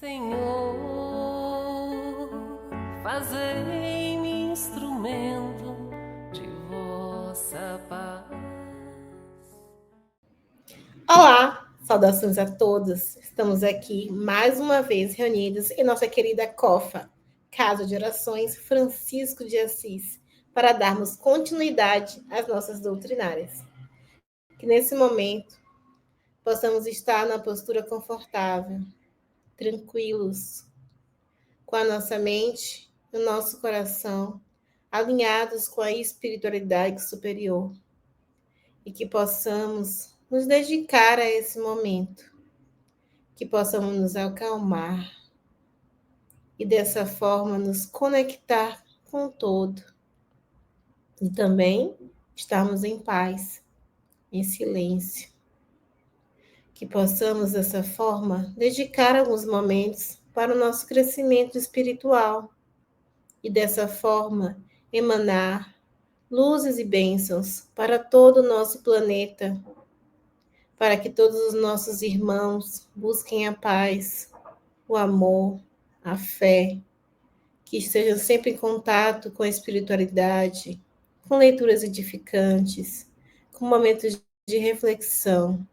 Senhor, fazei-me instrumento de vossa paz. Olá, saudações a todos. Estamos aqui mais uma vez reunidos em nossa querida COFA, Casa de Orações Francisco de Assis, para darmos continuidade às nossas doutrinárias. Que nesse momento possamos estar na postura confortável, tranquilos, com a nossa mente e o nosso coração alinhados com a espiritualidade superior e que possamos nos dedicar a esse momento, que possamos nos acalmar e dessa forma nos conectar com o todo e também estarmos em paz, em silêncio. Que possamos, dessa forma, dedicar alguns momentos para o nosso crescimento espiritual e, dessa forma, emanar luzes e bênçãos para todo o nosso planeta, para que todos os nossos irmãos busquem a paz, o amor, a fé, que estejam sempre em contato com a espiritualidade, com leituras edificantes, com momentos de reflexão,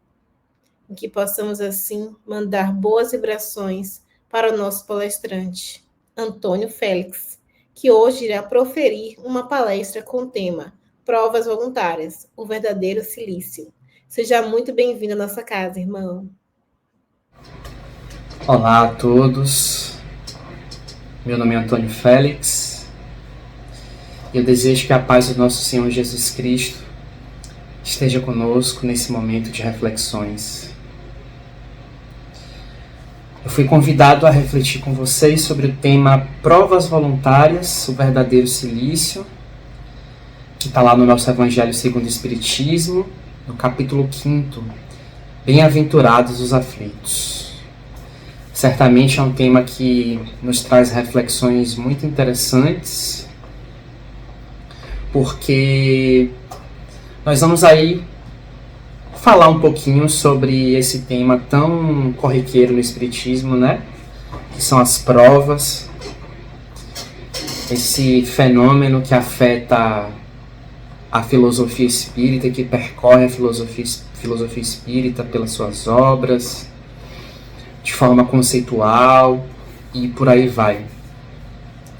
em que possamos, assim, mandar boas vibrações para o nosso palestrante, Antônio Félix, que hoje irá proferir uma palestra com o tema Provas Voluntárias, o verdadeiro silício. Seja muito bem-vindo à nossa casa, irmão. Olá a todos, meu nome é Antônio Félix e eu desejo que a paz do nosso Senhor Jesus Cristo esteja conosco nesse momento de reflexões. Eu fui convidado a refletir com vocês sobre o tema Provas Voluntárias, o verdadeiro silício, que está lá no nosso Evangelho segundo o Espiritismo, no capítulo 5, Bem-aventurados os aflitos. Certamente é um tema que nos traz reflexões muito interessantes, porque nós vamos aí falar um pouquinho sobre esse tema tão corriqueiro no Espiritismo, né? Que são as provas, esse fenômeno que afeta a filosofia espírita, que percorre a filosofia espírita pelas suas obras, de forma conceitual e por aí vai.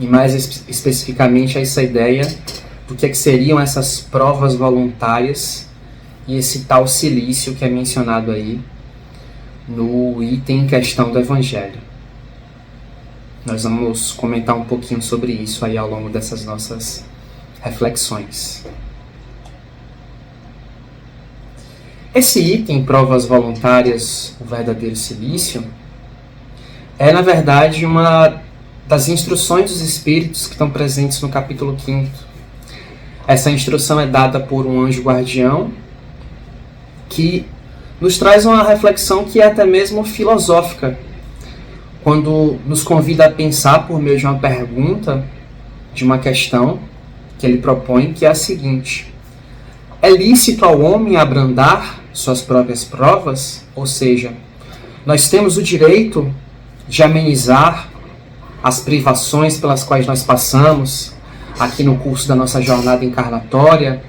E mais especificamente essa ideia do que seriam essas provas voluntárias e esse tal silício que é mencionado aí no item em questão do Evangelho. Nós vamos comentar um pouquinho sobre isso aí ao longo dessas nossas reflexões. Esse item, provas voluntárias, o verdadeiro silício, é na verdade uma das instruções dos Espíritos que estão presentes no capítulo 5. Essa instrução é dada por um anjo guardião que nos traz uma reflexão que é até mesmo filosófica, quando nos convida a pensar por meio de uma pergunta, de uma questão que ele propõe, que é a seguinte: é lícito ao homem abrandar suas próprias provas? Ou seja, nós temos o direito de amenizar as privações pelas quais nós passamos aqui no curso da nossa jornada encarnatória.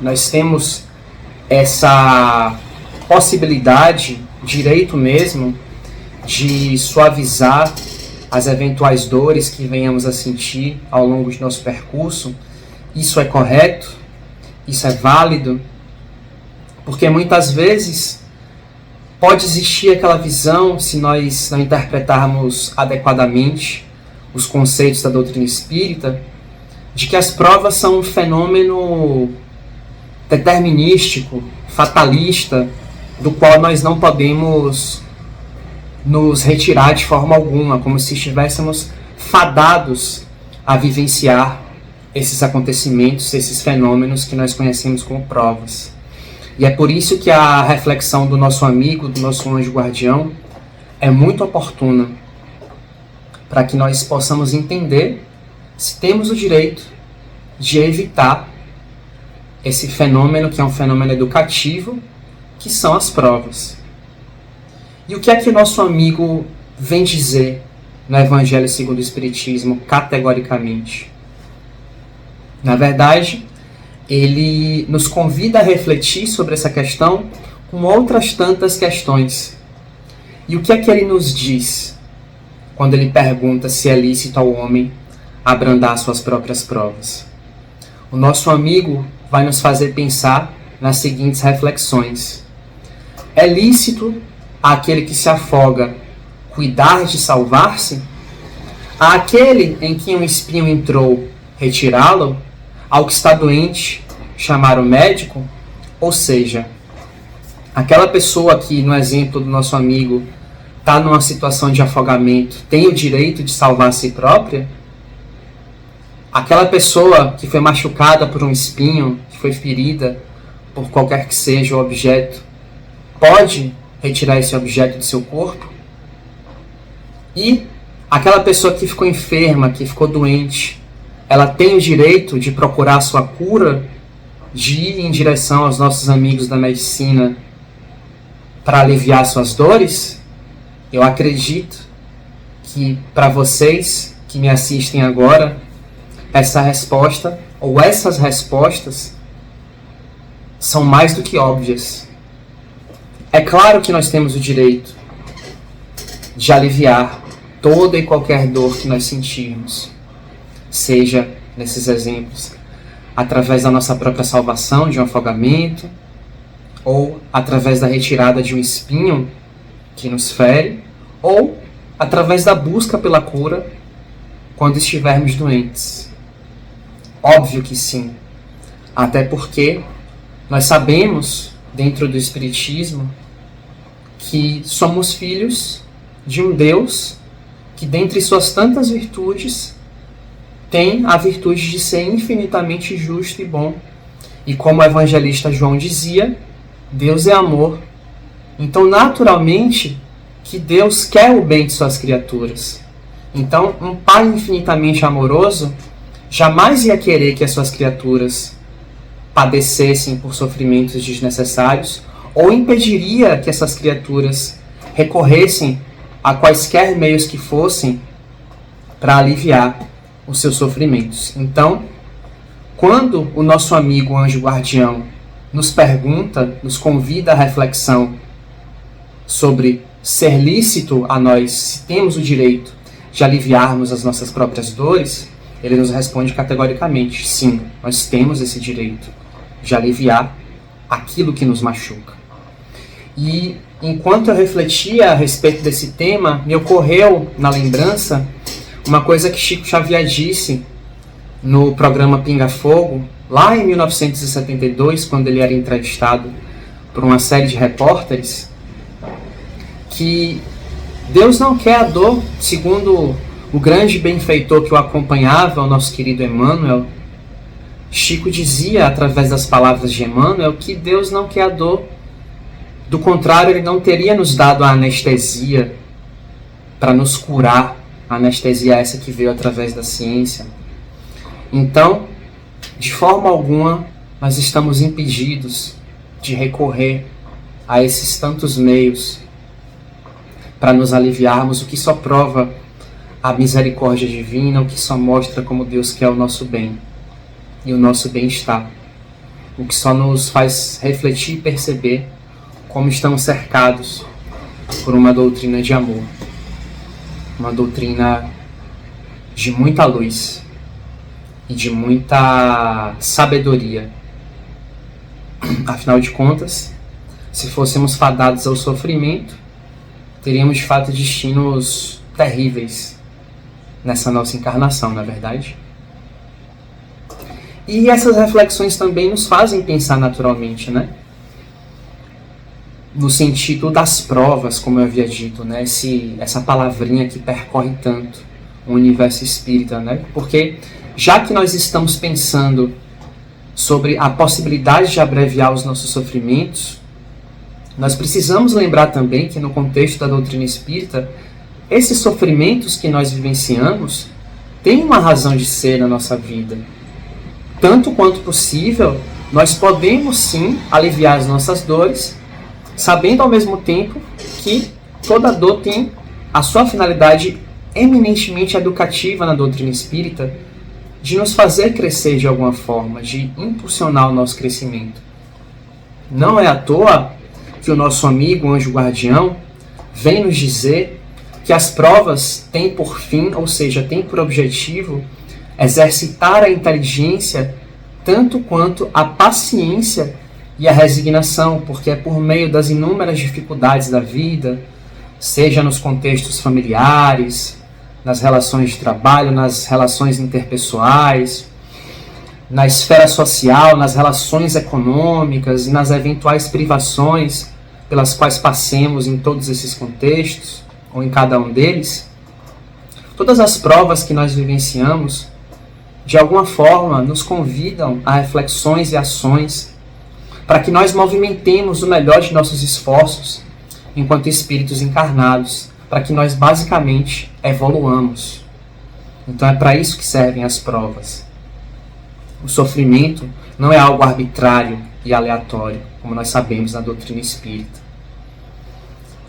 Nós temos essa possibilidade, direito mesmo, de suavizar as eventuais dores que venhamos a sentir ao longo de nosso percurso. Isso é correto? Isso é válido? Porque muitas vezes pode existir aquela visão, se nós não interpretarmos adequadamente os conceitos da doutrina espírita, de que as provas são um fenômeno determinístico, fatalista, do qual nós não podemos nos retirar de forma alguma, como se estivéssemos fadados a vivenciar esses acontecimentos, esses fenômenos que nós conhecemos como provas. E é por isso que a reflexão do nosso amigo, do nosso anjo guardião, é muito oportuna, para que nós possamos entender se temos o direito de evitar esse fenômeno, que é um fenômeno educativo, que são as provas. E o que é que o nosso amigo vem dizer no Evangelho segundo o Espiritismo categoricamente? Na verdade, ele nos convida a refletir sobre essa questão com outras tantas questões. E o que é que ele nos diz quando ele pergunta se é lícito ao homem abrandar suas próprias provas? O nosso amigo vai nos fazer pensar nas seguintes reflexões. É lícito àquele que se afoga cuidar de salvar-se? Àquele em quem um espinho entrou, retirá-lo? Ao que está doente, chamar o médico? Ou seja, aquela pessoa que, no exemplo do nosso amigo, está numa situação de afogamento, tem o direito de salvar a si própria? Aquela pessoa que foi machucada por um espinho, que foi ferida por qualquer que seja o objeto, pode retirar esse objeto do seu corpo? E aquela pessoa que ficou enferma, que ficou doente, ela tem o direito de procurar a sua cura, de ir em direção aos nossos amigos da medicina para aliviar suas dores? Eu acredito que para vocês que me assistem agora, essa resposta, ou essas respostas, são mais do que óbvias. É claro que nós temos o direito de aliviar toda e qualquer dor que nós sentirmos, seja, nesses exemplos, através da nossa própria salvação de um afogamento, ou através da retirada de um espinho que nos fere, ou através da busca pela cura quando estivermos doentes. Óbvio que sim, até porque nós sabemos, dentro do Espiritismo, que somos filhos de um Deus que, dentre suas tantas virtudes, tem a virtude de ser infinitamente justo e bom. E como o evangelista João dizia, Deus é amor. Então, naturalmente, que Deus quer o bem de suas criaturas. Então, um Pai infinitamente amoroso jamais ia querer que as suas criaturas padecessem por sofrimentos desnecessários, ou impediria que essas criaturas recorressem a quaisquer meios que fossem para aliviar os seus sofrimentos. Então, quando o nosso amigo anjo guardião nos pergunta, nos convida à reflexão sobre ser lícito a nós, se temos o direito de aliviarmos as nossas próprias dores, ele nos responde categoricamente: sim, nós temos esse direito de aliviar aquilo que nos machuca. E enquanto eu refletia a respeito desse tema, me ocorreu na lembrança uma coisa que Chico Xavier disse no programa Pinga Fogo, lá em 1972, quando ele era entrevistado por uma série de repórteres, que Deus não quer a dor, segundo o grande benfeitor que o acompanhava, o nosso querido Emmanuel. Chico dizia, através das palavras de Emmanuel, que Deus não quer a dor. Do contrário, ele não teria nos dado a anestesia para nos curar. A anestesia essa que veio através da ciência. Então, de forma alguma, nós estamos impedidos de recorrer a esses tantos meios para nos aliviarmos, o que só prova a misericórdia divina, o que só mostra como Deus quer o nosso bem e o nosso bem-estar, o que só nos faz refletir e perceber como estamos cercados por uma doutrina de amor, uma doutrina de muita luz e de muita sabedoria. Afinal de contas, se fôssemos fadados ao sofrimento, teríamos de fato destinos terríveis nessa nossa encarnação, não é verdade? E essas reflexões também nos fazem pensar naturalmente, né? No sentido das provas, como eu havia dito, né? Essa palavrinha que percorre tanto o universo espírita, né? Porque já que nós estamos pensando sobre a possibilidade de abreviar os nossos sofrimentos, nós precisamos lembrar também que no contexto da doutrina espírita, esses sofrimentos que nós vivenciamos têm uma razão de ser na nossa vida. Tanto quanto possível, nós podemos sim aliviar as nossas dores, sabendo ao mesmo tempo que toda dor tem a sua finalidade eminentemente educativa na doutrina espírita, de nos fazer crescer de alguma forma, de impulsionar o nosso crescimento. Não é à toa que o nosso amigo anjo guardião vem nos dizer que as provas têm por fim, ou seja, têm por objetivo, exercitar a inteligência tanto quanto a paciência e a resignação, porque é por meio das inúmeras dificuldades da vida, seja nos contextos familiares, nas relações de trabalho, nas relações interpessoais, na esfera social, nas relações econômicas e nas eventuais privações pelas quais passemos em todos esses contextos, ou em cada um deles, todas as provas que nós vivenciamos, de alguma forma, nos convidam a reflexões e ações para que nós movimentemos o melhor de nossos esforços enquanto espíritos encarnados, para que nós basicamente evoluamos. Então é para isso que servem as provas. O sofrimento não é algo arbitrário e aleatório, como nós sabemos na doutrina espírita.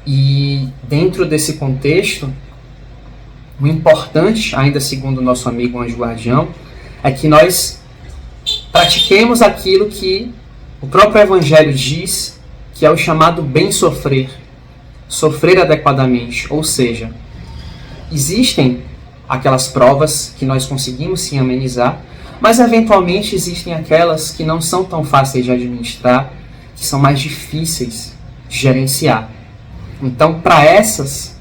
E dentro desse contexto, o importante, ainda segundo o nosso amigo anjo guardião, é que nós pratiquemos aquilo que o próprio Evangelho diz, que é o chamado bem sofrer. Sofrer adequadamente, ou seja, existem aquelas provas que nós conseguimos sim amenizar, mas eventualmente existem aquelas que não são tão fáceis de administrar, que são mais difíceis de gerenciar. Então, para essas,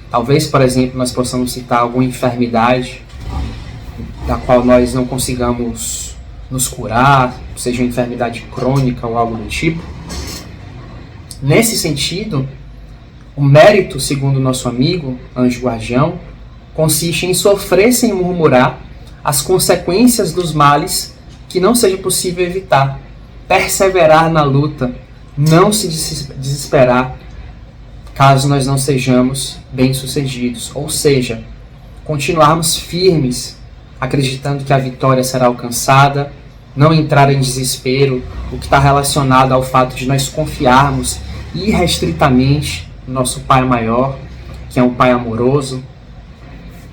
talvez, por exemplo, nós possamos citar alguma enfermidade da qual nós não consigamos nos curar, seja uma enfermidade crônica ou algo do tipo. Nesse sentido, o mérito, segundo o nosso amigo anjo guardião, consiste em sofrer sem murmurar as consequências dos males que não seja possível evitar, perseverar na luta, não se desesperar caso nós não sejamos bem-sucedidos, ou seja, continuarmos firmes, acreditando que a vitória será alcançada, não entrar em desespero, o que está relacionado ao fato de nós confiarmos irrestritamente nosso Pai maior, que é um Pai amoroso,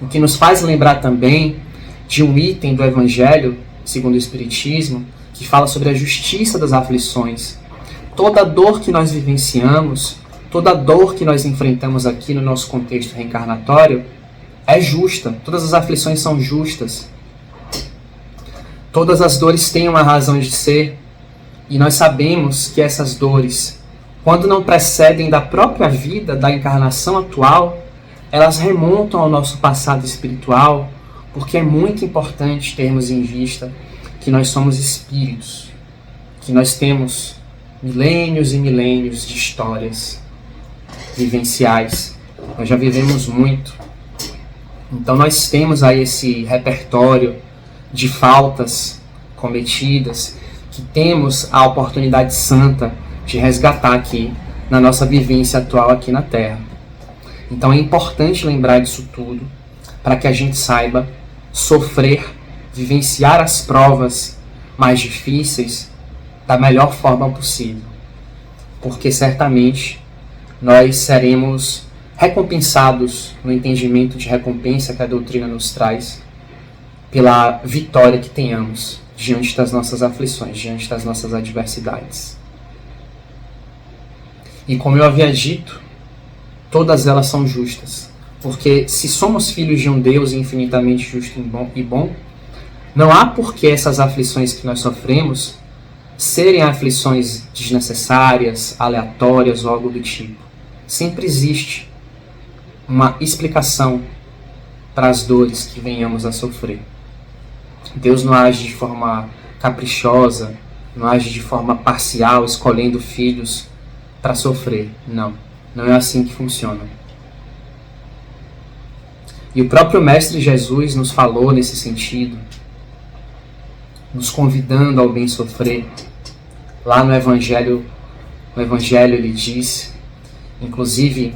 o que nos faz lembrar também de um item do Evangelho, segundo o Espiritismo, que fala sobre a justiça das aflições. Toda dor que nós vivenciamos, toda dor que nós enfrentamos aqui no nosso contexto reencarnatório, é justa. Todas as aflições são justas. Todas as dores têm uma razão de ser, e nós sabemos que essas dores, quando não precedem da própria vida, da encarnação atual, elas remontam ao nosso passado espiritual, porque é muito importante termos em vista que nós somos espíritos, que nós temos milênios e milênios de histórias vivenciais. Nós já vivemos muito. Então nós temos aí esse repertório de faltas cometidas, que temos a oportunidade santa de resgatar aqui na nossa vivência atual aqui na Terra. Então é importante lembrar disso tudo, para que a gente saiba sofrer, vivenciar as provas mais difíceis da melhor forma possível. Porque certamente nós seremos recompensados no entendimento de recompensa que a doutrina nos traz pela vitória que tenhamos diante das nossas aflições, diante das nossas adversidades. E como eu havia dito, todas elas são justas, porque se somos filhos de um Deus infinitamente justo e bom, não há por que essas aflições que nós sofremos serem aflições desnecessárias, aleatórias ou algo do tipo. Sempre existe uma explicação para as dores que venhamos a sofrer. Deus não age de forma caprichosa, não age de forma parcial, escolhendo filhos para sofrer. Não é assim que funciona. E o próprio Mestre Jesus nos falou nesse sentido, nos convidando ao bem sofrer. Lá no Evangelho ele diz, inclusive,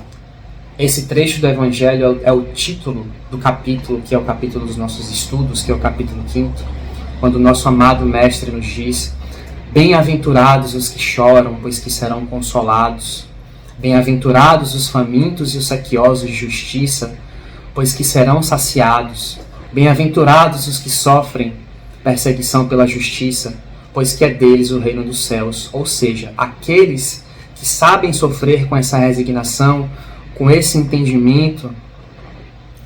esse trecho do Evangelho é o título do capítulo, que é o capítulo dos nossos estudos, que é o capítulo 5º, quando o nosso amado Mestre nos diz: bem-aventurados os que choram, pois que serão consolados. Bem-aventurados os famintos e os sequiosos de justiça, pois que serão saciados. Bem-aventurados os que sofrem perseguição pela justiça, pois que é deles o reino dos céus. Ou seja, aqueles que sabem sofrer com essa resignação, com esse entendimento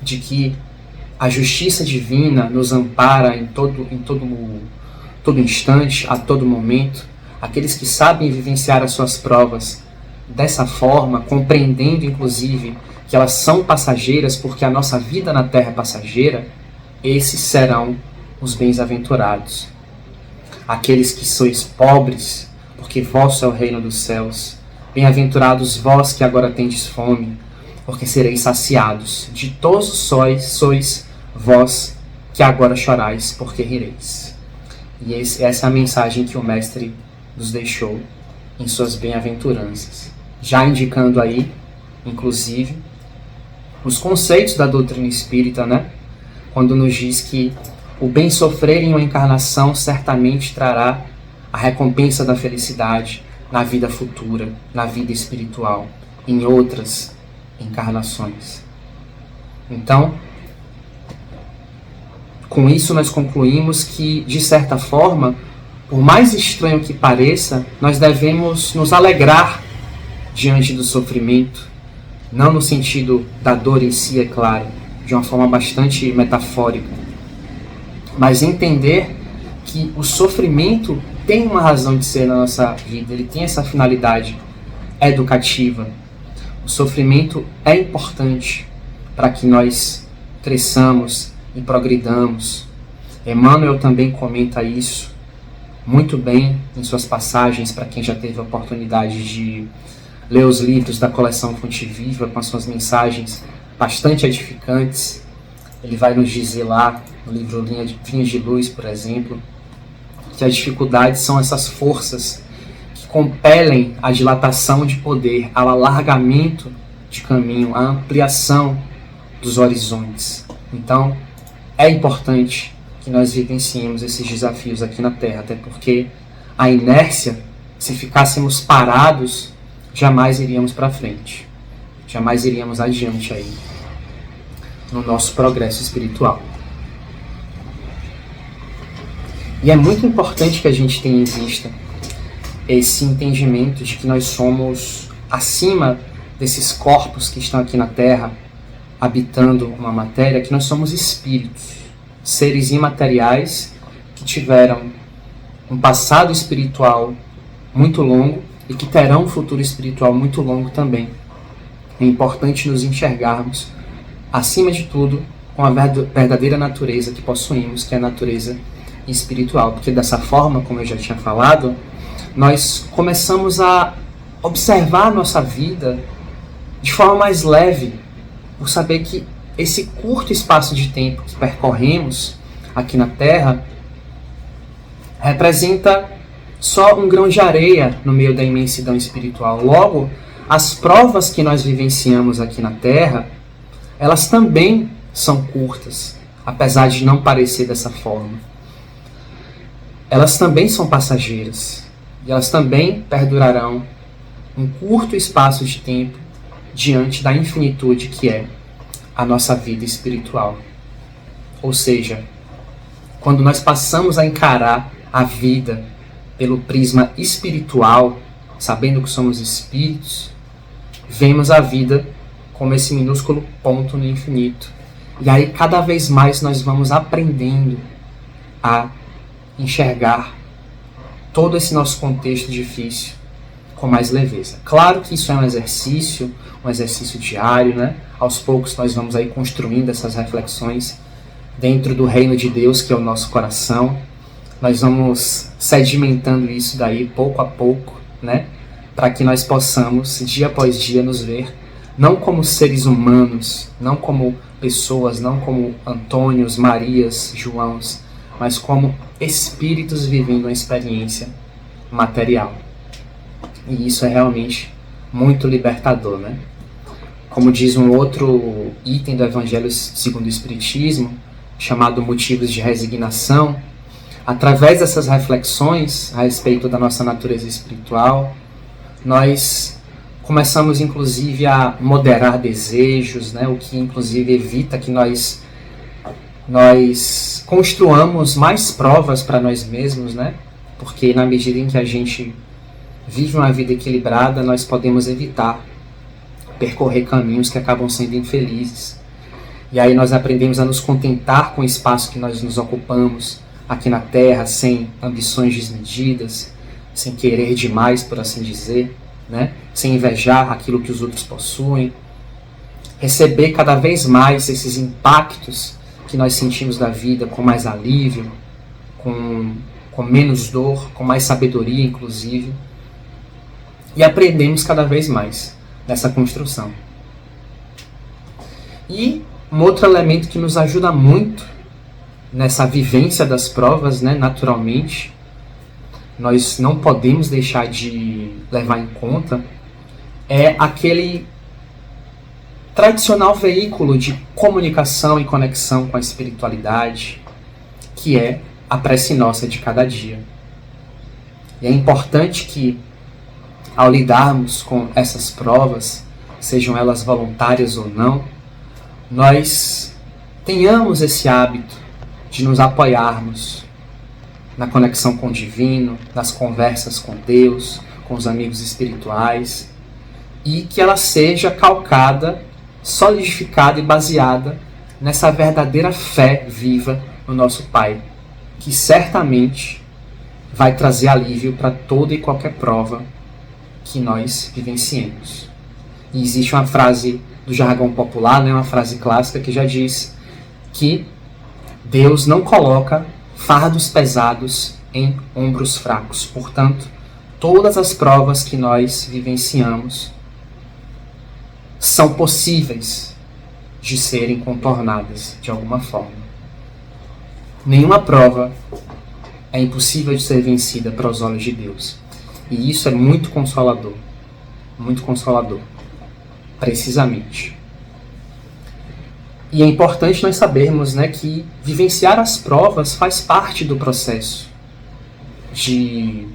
de que a justiça divina nos ampara em todo instante, a todo momento, aqueles que sabem vivenciar as suas provas dessa forma, compreendendo inclusive que elas são passageiras, porque a nossa vida na terra é passageira, esses serão os bem-aventurados. Aqueles que sois pobres, porque vosso é o reino dos céus. Bem-aventurados vós que agora tendes fome, porque sereis saciados. Ditosos sois vós que agora chorais, porque rireis. E essa é a mensagem que o Mestre nos deixou em suas bem-aventuranças. Já indicando aí, inclusive, os conceitos da doutrina espírita, né? Quando nos diz que o bem sofrer em uma encarnação certamente trará a recompensa da felicidade na vida futura, na vida espiritual, em outras encarnações. Então, com isso nós concluímos que, de certa forma, por mais estranho que pareça, nós devemos nos alegrar diante do sofrimento, não no sentido da dor em si, é claro, de uma forma bastante metafórica, mas entender que o sofrimento tem uma razão de ser na nossa vida, ele tem essa finalidade educativa. O sofrimento é importante para que nós cresçamos e progridamos. Emmanuel também comenta isso muito bem em suas passagens, para quem já teve a oportunidade de ler os livros da coleção Fonte Viva, com as suas mensagens bastante edificantes. Ele vai nos dizer lá, no livro Vinhas de Luz, por exemplo, que as dificuldades são essas forças que compelem a dilatação de poder, ao alargamento de caminho, à ampliação dos horizontes. Então, é importante que nós vivenciemos esses desafios aqui na Terra, até porque a inércia, se ficássemos parados, jamais iríamos para frente, jamais iríamos adiante aí no nosso progresso espiritual. E é muito importante que a gente tenha em vista esse entendimento de que nós somos acima desses corpos que estão aqui na Terra, habitando uma matéria, que nós somos espíritos, seres imateriais que tiveram um passado espiritual muito longo e que terão um futuro espiritual muito longo também. É importante nos enxergarmos, acima de tudo, com a verdadeira natureza que possuímos, que é a natureza espiritual, porque dessa forma, como eu já tinha falado, nós começamos a observar a nossa vida de forma mais leve, por saber que esse curto espaço de tempo que percorremos aqui na Terra representa só um grão de areia no meio da imensidão espiritual. Logo, as provas que nós vivenciamos aqui na Terra, elas também são curtas, apesar de não parecer dessa forma. Elas também são passageiras, e elas também perdurarão um curto espaço de tempo diante da infinitude que é a nossa vida espiritual. Ou seja, quando nós passamos a encarar a vida pelo prisma espiritual, sabendo que somos espíritos, vemos a vida como esse minúsculo ponto no infinito. E aí cada vez mais nós vamos aprendendo a enxergar todo esse nosso contexto difícil com mais leveza. Claro que isso é um exercício diário, né? Aos poucos nós vamos aí construindo essas reflexões dentro do reino de Deus, que é o nosso coração. Nós vamos sedimentando isso daí pouco a pouco, né? Para que nós possamos, dia após dia, nos ver não como seres humanos, não como pessoas, não como Antônios, Marias, Joãos, mas como espíritos vivendo uma experiência material. E isso é realmente muito libertador, né? Como diz um outro item do Evangelho segundo o Espiritismo, chamado Motivos de Resignação, através dessas reflexões a respeito da nossa natureza espiritual, nós começamos inclusive a moderar desejos, né? O que inclusive evita que nós construamos mais provas para nós mesmos, né? Porque na medida em que a gente vive uma vida equilibrada, nós podemos evitar percorrer caminhos que acabam sendo infelizes. E aí nós aprendemos a nos contentar com o espaço que nós nos ocupamos aqui na Terra, sem ambições desmedidas, sem querer demais, por assim dizer, né? Sem invejar aquilo que os outros possuem. Receber cada vez mais esses impactos que nós sentimos da vida com mais alívio, com menos dor, com mais sabedoria, inclusive. E aprendemos cada vez mais nessa construção. E um outro elemento que nos ajuda muito nessa vivência das provas, né, naturalmente, nós não podemos deixar de levar em conta, é aquele tradicional veículo de comunicação e conexão com a espiritualidade, que é a prece nossa de cada dia. E é importante que, ao lidarmos com essas provas, sejam elas voluntárias ou não, nós tenhamos esse hábito de nos apoiarmos na conexão com o divino, nas conversas com Deus, com os amigos espirituais, e que ela seja calcada, solidificada e baseada nessa verdadeira fé viva no nosso Pai, que certamente vai trazer alívio para toda e qualquer prova que nós vivenciemos. E existe uma frase do jargão popular, né, uma frase clássica que já diz que Deus não coloca fardos pesados em ombros fracos. Portanto, todas as provas que nós vivenciamos são possíveis de serem contornadas de alguma forma. Nenhuma prova é impossível de ser vencida para os olhos de Deus. E isso é muito consolador. Muito consolador. Precisamente. E é importante nós sabermos, né, que vivenciar as provas faz parte do processo de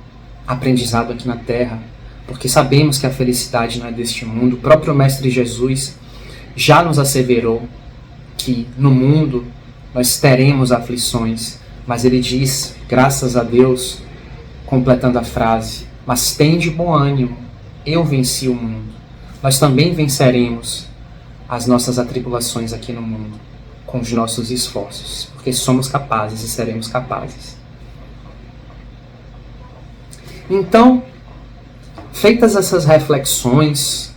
aprendizado aqui na Terra, porque sabemos que a felicidade não é deste mundo. O próprio Mestre Jesus já nos asseverou que no mundo nós teremos aflições, mas ele diz, graças a Deus, completando a frase, mas tende bom ânimo, eu venci o mundo. Nós também venceremos as nossas atribulações aqui no mundo, com os nossos esforços, porque somos capazes e seremos capazes. Então, feitas essas reflexões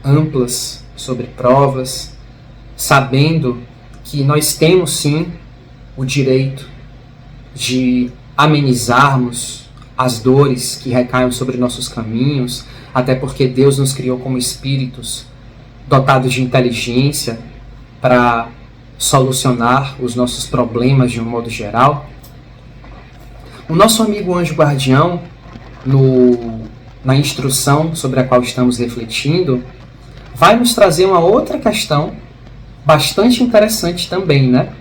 amplas sobre provas, sabendo que nós temos sim o direito de amenizarmos as dores que recaem sobre nossos caminhos, até porque Deus nos criou como espíritos dotados de inteligência para solucionar os nossos problemas de um modo geral. O nosso amigo anjo guardião, na instrução sobre a qual estamos refletindo, vai nos trazer uma outra questão bastante interessante também, né?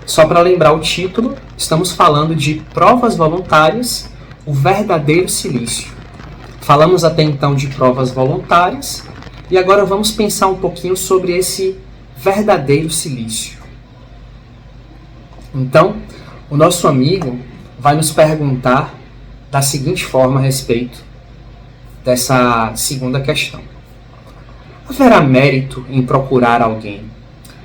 Só para lembrar o título, estamos falando de provas voluntárias, o verdadeiro silício. Falamos até então de provas voluntárias, e agora vamos pensar um pouquinho sobre esse verdadeiro silício. Então, o nosso amigo vai nos perguntar da seguinte forma a respeito dessa segunda questão. Haverá mérito em procurar alguém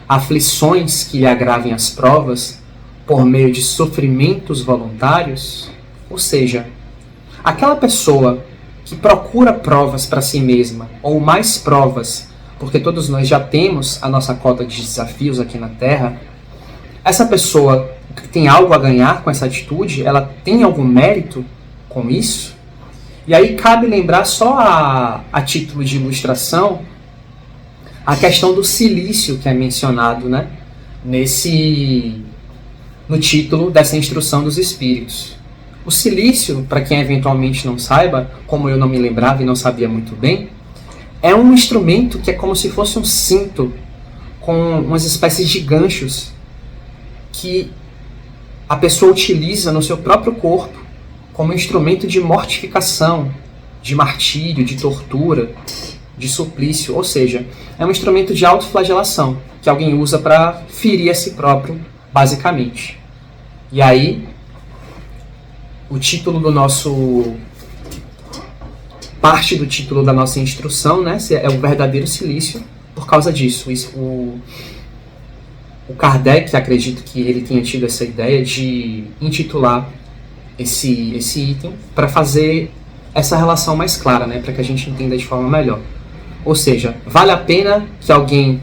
aflições que lhe agravem as provas por meio de sofrimentos voluntários? Ou seja, aquela pessoa que procura provas para si mesma, ou mais provas, porque todos nós já temos a nossa cota de desafios aqui na Terra, essa pessoa que tem algo a ganhar com essa atitude, ela tem algum mérito com isso? E aí cabe lembrar só a título de ilustração a questão do silício que é mencionado, né, no título dessa instrução dos espíritos. O silício, para quem eventualmente não saiba, como eu não me lembrava e não sabia muito bem, é um instrumento que é como se fosse um cinto com umas espécies de ganchos que a pessoa utiliza no seu próprio corpo como instrumento de mortificação, de martírio, de tortura, de suplício, ou seja, é um instrumento de autoflagelação que alguém usa para ferir a si próprio, basicamente. E aí, o título do nosso... parte do título da nossa instrução, né, é o verdadeiro silício, por causa disso. O Kardec, acredito que ele tenha tido essa ideia de intitular esse item para fazer essa relação mais clara, né, para que a gente entenda de forma melhor. Ou seja, vale a pena que alguém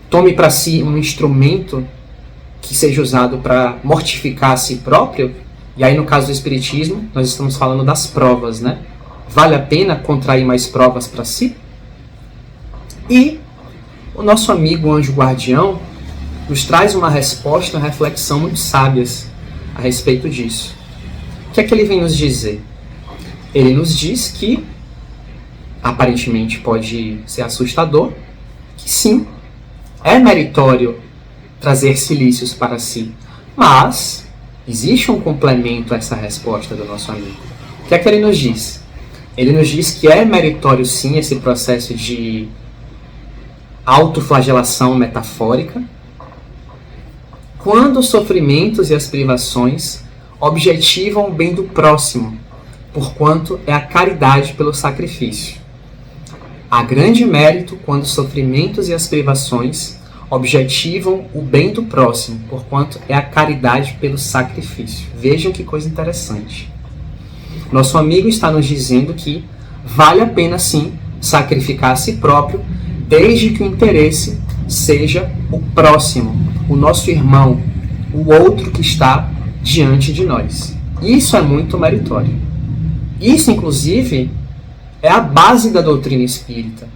tome para si um instrumento que seja usado para mortificar a si próprio? E aí, no caso do Espiritismo, nós estamos falando das provas, né? Vale a pena contrair mais provas para si? E o nosso amigo anjo guardião nos traz uma resposta, uma reflexão muito sábias a respeito disso. O que é que ele vem nos dizer? Ele nos diz que, aparentemente pode ser assustador, que sim, é meritório trazer silícios para si, mas existe um complemento a essa resposta do nosso amigo. O que é que ele nos diz? Ele nos diz que é meritório sim esse processo de autoflagelação metafórica, quando os sofrimentos e as privações objetivam o bem do próximo, porquanto é a caridade pelo sacrifício. Há grande mérito quando os sofrimentos e as privações objetivam o bem do próximo, porquanto é a caridade pelo sacrifício. Vejam que coisa interessante. Nosso amigo está nos dizendo que vale a pena sim sacrificar a si próprio, desde que o interesse seja o próximo, o nosso irmão, o outro que está diante de nós. Isso é muito meritório. Isso, inclusive, é a base da doutrina espírita.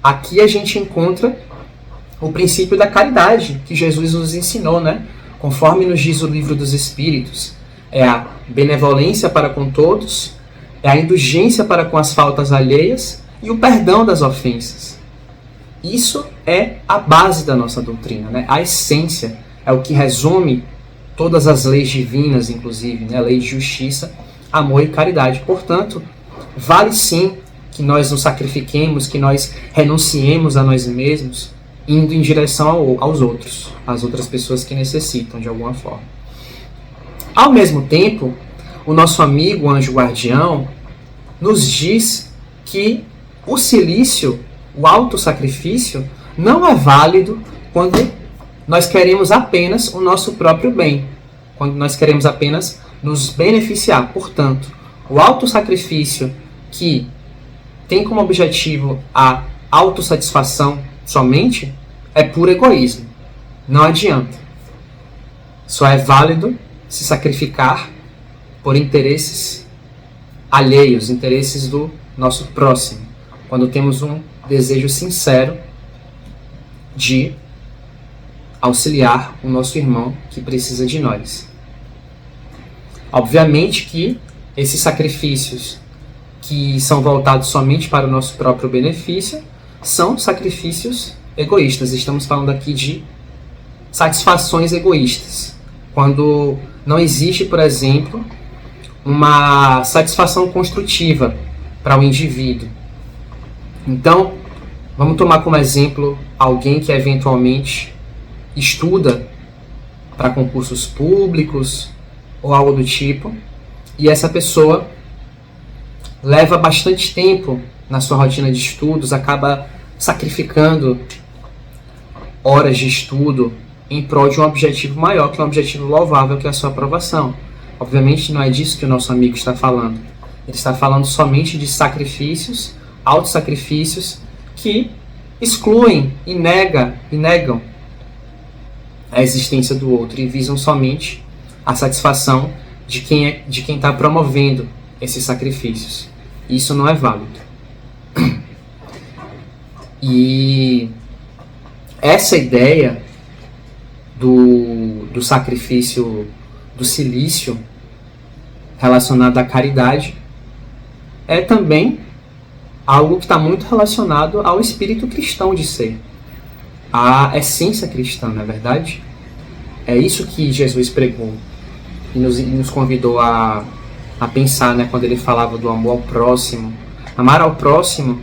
Aqui a gente encontra o princípio da caridade que Jesus nos ensinou, né? Conforme nos diz o Livro dos Espíritos. É a benevolência para com todos, é a indulgência para com as faltas alheias e o perdão das ofensas. Isso é a base da nossa doutrina, né? A essência, é o que resume todas as leis divinas, inclusive, né? Lei de justiça, amor e caridade. Portanto, vale sim que nós nos sacrifiquemos, que nós renunciemos a nós mesmos, indo em direção aos outros, às outras pessoas que necessitam de alguma forma. Ao mesmo tempo, o nosso amigo anjo guardião nos diz que o silício, o autossacrifício, não é válido quando nós queremos apenas o nosso próprio bem, quando nós queremos apenas nos beneficiar. Portanto, o autossacrifício que tem como objetivo a autossatisfação somente é puro egoísmo. Não adianta. Só é válido se sacrificar por interesses alheios, interesses do nosso próximo, quando temos um desejo sincero de auxiliar o nosso irmão que precisa de nós. Obviamente que esses sacrifícios que são voltados somente para o nosso próprio benefício são sacrifícios egoístas. Estamos falando aqui de satisfações egoístas, quando não existe, por exemplo, uma satisfação construtiva para o indivíduo. Então, vamos tomar como exemplo alguém que eventualmente estuda para concursos públicos ou algo do tipo, e essa pessoa leva bastante tempo na sua rotina de estudos, acaba sacrificando horas de estudo em prol de um objetivo maior, que é um objetivo louvável, que é a sua aprovação. Obviamente não é disso que o nosso amigo está falando. Ele está falando somente de sacrifícios, autossacrifícios, que excluem e negam a existência do outro e visam somente a satisfação de quem está promovendo esses sacrifícios. Isso não é válido. E essa ideia do sacrifício do silício relacionado à caridade é também algo que está muito relacionado ao espírito cristão de ser, à essência cristã, não é verdade? É isso que Jesus pregou e nos convidou a pensar, né, quando ele falava do amor ao próximo. Amar ao próximo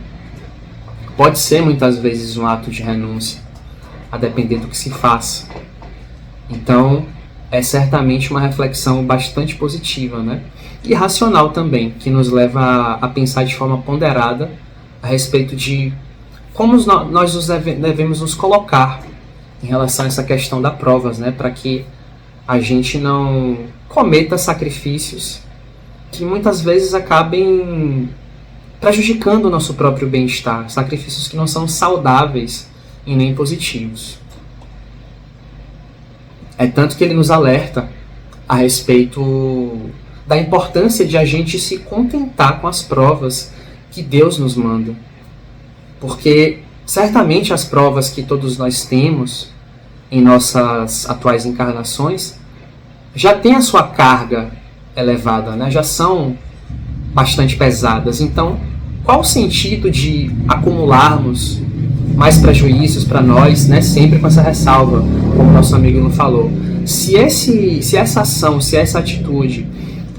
pode ser muitas vezes um ato de renúncia, a depender do que se faça. Então, é certamente uma reflexão bastante positiva, né? E racional também, que nos leva a pensar de forma ponderada a respeito de como nós devemos nos colocar em relação a essa questão das provas, né? Para que a gente não cometa sacrifícios que muitas vezes acabem prejudicando o nosso próprio bem-estar, sacrifícios que não são saudáveis e nem positivos. É tanto que ele nos alerta a respeito da importância de a gente se contentar com as provas que Deus nos manda. Porque certamente as provas que todos nós temos em nossas atuais encarnações já têm a sua carga elevada, né? Já são bastante pesadas. Então, qual o sentido de acumularmos mais prejuízos para nós, né? Sempre com essa ressalva, como nosso amigo não falou. Se essa ação, se essa atitude,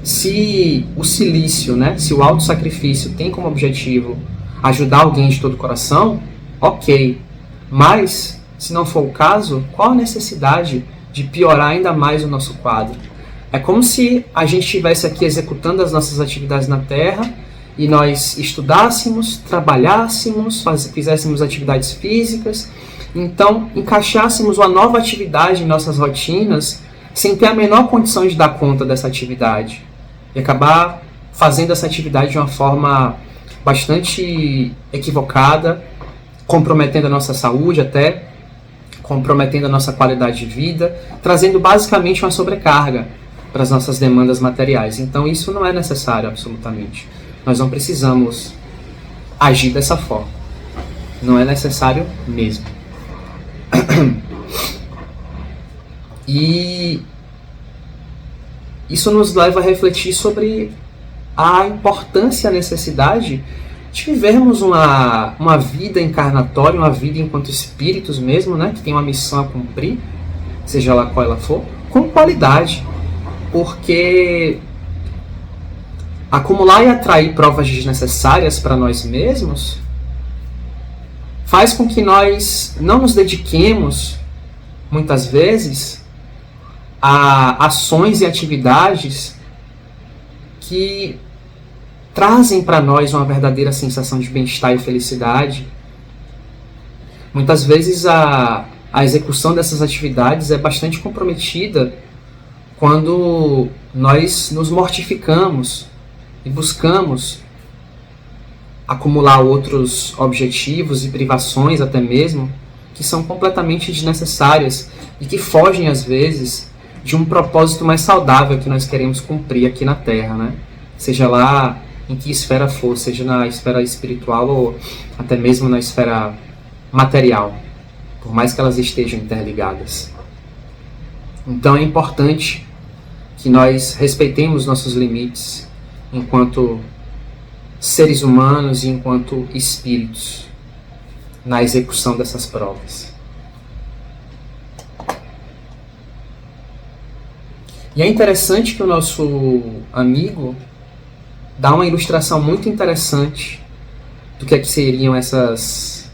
se o silício, né? Se o autossacrifício tem como objetivo ajudar alguém de todo o coração, ok. Mas, se não for o caso, qual a necessidade de piorar ainda mais o nosso quadro? É como se a gente estivesse aqui executando as nossas atividades na Terra e nós estudássemos, trabalhássemos, fizéssemos atividades físicas, então encaixássemos uma nova atividade em nossas rotinas sem ter a menor condição de dar conta dessa atividade e acabar fazendo essa atividade de uma forma bastante equivocada, comprometendo a nossa saúde até, comprometendo a nossa qualidade de vida, trazendo basicamente uma sobrecarga para as nossas demandas materiais. Então isso não é necessário absolutamente. Nós não precisamos agir dessa forma. Não é necessário mesmo. E isso nos leva a refletir sobre a importância e a necessidade de vivermos uma vida encarnatória, uma vida enquanto espíritos mesmo, né, que tem uma missão a cumprir, seja lá qual ela for, com qualidade. Porque acumular e atrair provas desnecessárias para nós mesmos faz com que nós não nos dediquemos, muitas vezes, a ações e atividades que trazem para nós uma verdadeira sensação de bem-estar e felicidade. Muitas vezes a execução dessas atividades é bastante comprometida quando nós nos mortificamos e buscamos acumular outros objetivos e privações até mesmo que são completamente desnecessárias e que fogem às vezes de um propósito mais saudável que nós queremos cumprir aqui na Terra, né? Seja lá em que esfera for, seja na esfera espiritual ou até mesmo na esfera material, por mais que elas estejam interligadas. Então é importante que nós respeitemos nossos limites enquanto seres humanos e enquanto espíritos na execução dessas provas. E é interessante que o nosso amigo dá uma ilustração muito interessante do que seriam essas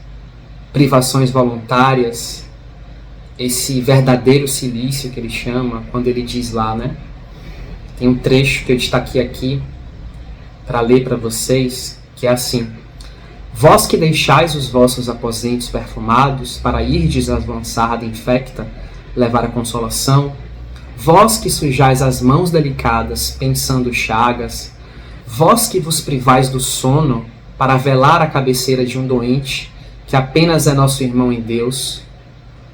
privações voluntárias, esse verdadeiro silício que ele chama, quando ele diz lá, né? Tem um trecho que eu destaquei aqui para ler para vocês, que é assim: vós que deixais os vossos aposentos perfumados para irdes avançada infecta, levar a consolação, vós que sujais as mãos delicadas pensando chagas, vós que vos privais do sono para velar a cabeceira de um doente que apenas é nosso irmão em Deus,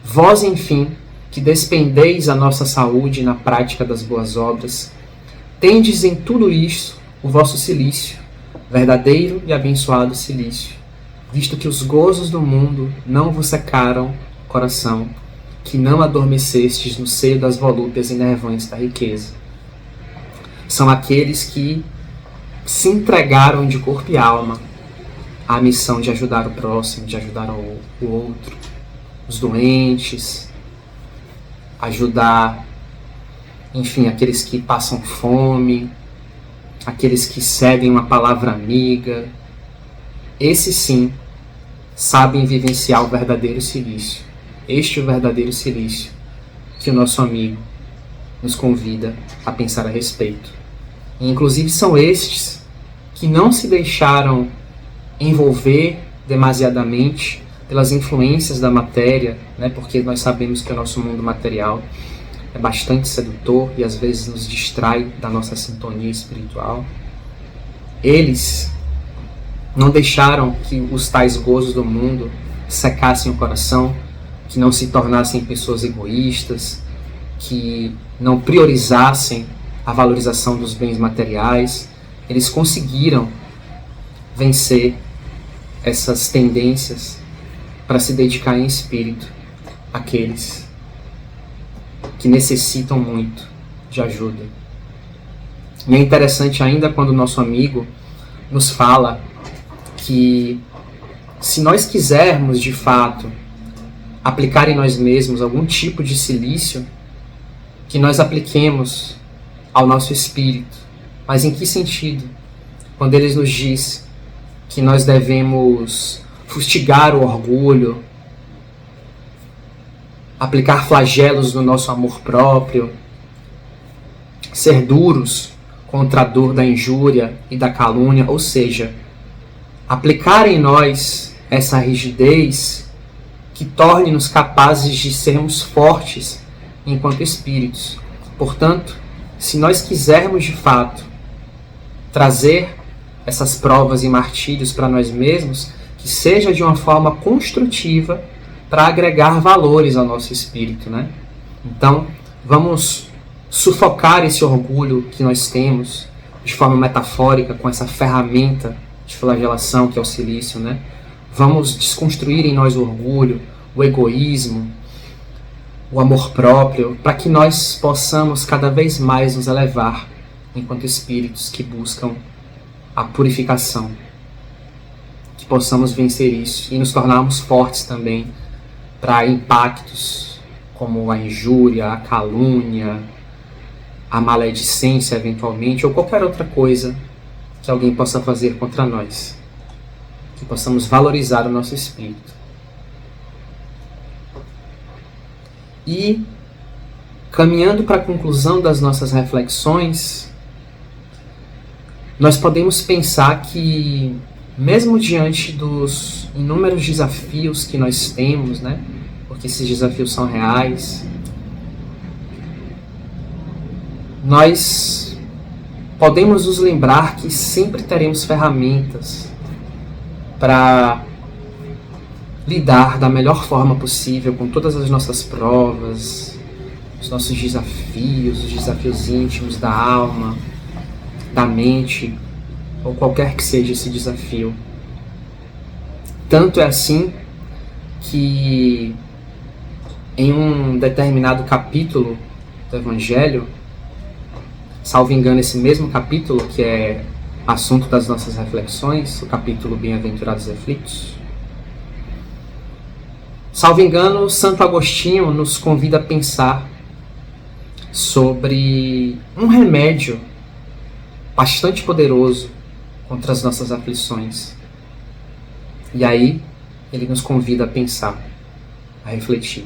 vós, enfim, que despendeis a nossa saúde na prática das boas obras, tendes em tudo isso o vosso silício, verdadeiro e abençoado silício, visto que os gozos do mundo não vos secaram o coração, que não adormecestes no seio das volúpias enervantes da riqueza. São aqueles que se entregaram de corpo e alma à missão de ajudar o próximo, de ajudar o outro, os doentes, ajudar, enfim, aqueles que passam fome, aqueles que cedem uma palavra amiga. Esses sim sabem vivenciar o verdadeiro silício. Este é o verdadeiro silício que o nosso amigo nos convida a pensar a respeito. E, inclusive, são estes que não se deixaram envolver demasiadamente pelas influências da matéria, né? Porque nós sabemos que o nosso mundo material é bastante sedutor e às vezes nos distrai da nossa sintonia espiritual. Eles não deixaram que os tais gozos do mundo secassem o coração, que não se tornassem pessoas egoístas, que não priorizassem a valorização dos bens materiais. Eles conseguiram vencer essas tendências para se dedicar em espírito àqueles que necessitam muito de ajuda. E é interessante ainda quando o nosso amigo nos fala que se nós quisermos de fato aplicar em nós mesmos algum tipo de silício, que nós apliquemos ao nosso espírito. Mas em que sentido? Quando ele nos diz que nós devemos fustigar o orgulho, aplicar flagelos no nosso amor próprio, ser duros contra a dor da injúria e da calúnia, ou seja, aplicar em nós essa rigidez que torne-nos capazes de sermos fortes enquanto espíritos. Portanto, se nós quisermos de fato trazer essas provas e martírios para nós mesmos, que seja de uma forma construtiva para agregar valores ao nosso espírito, né? Então, vamos sufocar esse orgulho que nós temos de forma metafórica com essa ferramenta de flagelação que é o silício, né? Vamos desconstruir em nós o orgulho, o egoísmo, o amor próprio, para que nós possamos cada vez mais nos elevar enquanto espíritos que buscam a purificação, que possamos vencer isso e nos tornarmos fortes também para impactos como a injúria, a calúnia, a maledicência eventualmente, ou qualquer outra coisa que alguém possa fazer contra nós. Que possamos valorizar o nosso espírito. E, caminhando para a conclusão das nossas reflexões, nós podemos pensar que, mesmo diante dos inúmeros desafios que nós temos, né, porque esses desafios são reais, nós podemos nos lembrar que sempre teremos ferramentas para lidar da melhor forma possível com todas as nossas provas, os nossos desafios, os desafios íntimos da alma, da mente, ou qualquer que seja esse desafio. Tanto é assim que em um determinado capítulo do Evangelho, salvo engano, esse mesmo capítulo que é assunto das nossas reflexões, o capítulo Bem-aventurados aflitos, salvo engano, Santo Agostinho nos convida a pensar sobre um remédio bastante poderoso contra as nossas aflições. E aí, ele nos convida a pensar, a refletir.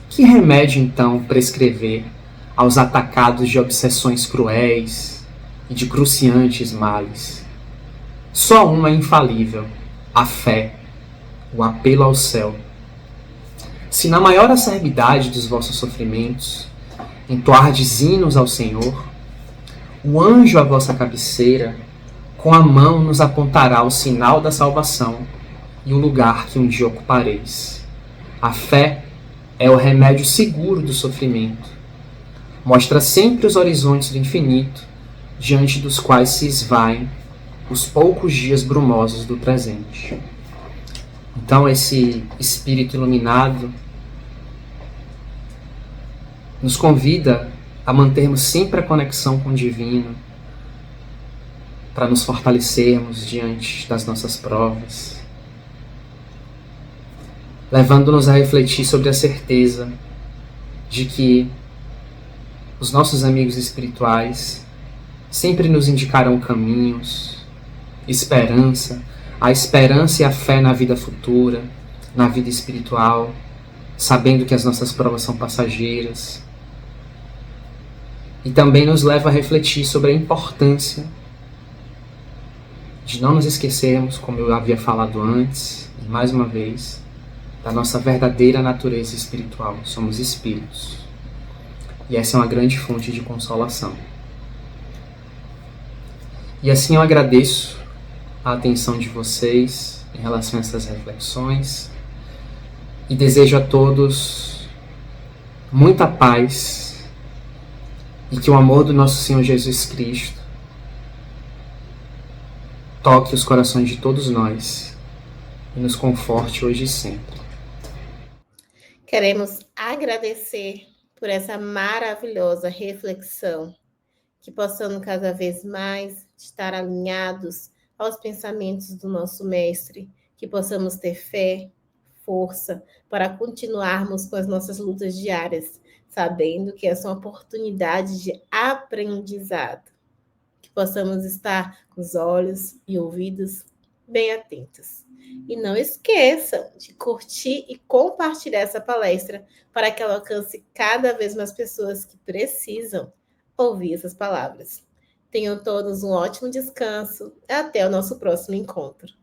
Que remédio, então, prescrever aos atacados de obsessões cruéis e de cruciantes males? Só um é infalível: a fé, o apelo ao céu. Se na maior acerbidade dos vossos sofrimentos entoardes hinos ao Senhor, o anjo à vossa cabeceira com a mão nos apontará o sinal da salvação e o lugar que um dia ocupareis. A fé é o remédio seguro do sofrimento. Mostra sempre os horizontes do infinito, diante dos quais se esvaem os poucos dias brumosos do presente. Então, esse espírito iluminado nos convida a mantermos sempre a conexão com o divino, para nos fortalecermos diante das nossas provas, levando-nos a refletir sobre a certeza de que os nossos amigos espirituais sempre nos indicarão caminhos, esperança, a esperança e a fé na vida futura, na vida espiritual, sabendo que as nossas provas são passageiras. E também nos leva a refletir sobre a importância de não nos esquecermos, como eu havia falado antes, e mais uma vez, da nossa verdadeira natureza espiritual. Somos espíritos. E essa é uma grande fonte de consolação. E assim eu agradeço a atenção de vocês em relação a essas reflexões e desejo a todos muita paz e que o amor do nosso Senhor Jesus Cristo toque os corações de todos nós e nos conforte hoje e sempre. Queremos agradecer por essa maravilhosa reflexão, que possamos cada vez mais estar alinhados aos pensamentos do nosso Mestre, que possamos ter fé, força para continuarmos com as nossas lutas diárias, sabendo que essa é uma oportunidade de aprendizado, que possamos estar com os olhos e ouvidos bem atentos. E não esqueçam de curtir e compartilhar essa palestra para que ela alcance cada vez mais pessoas que precisam ouvir essas palavras. Tenham todos um ótimo descanso. Até o nosso próximo encontro.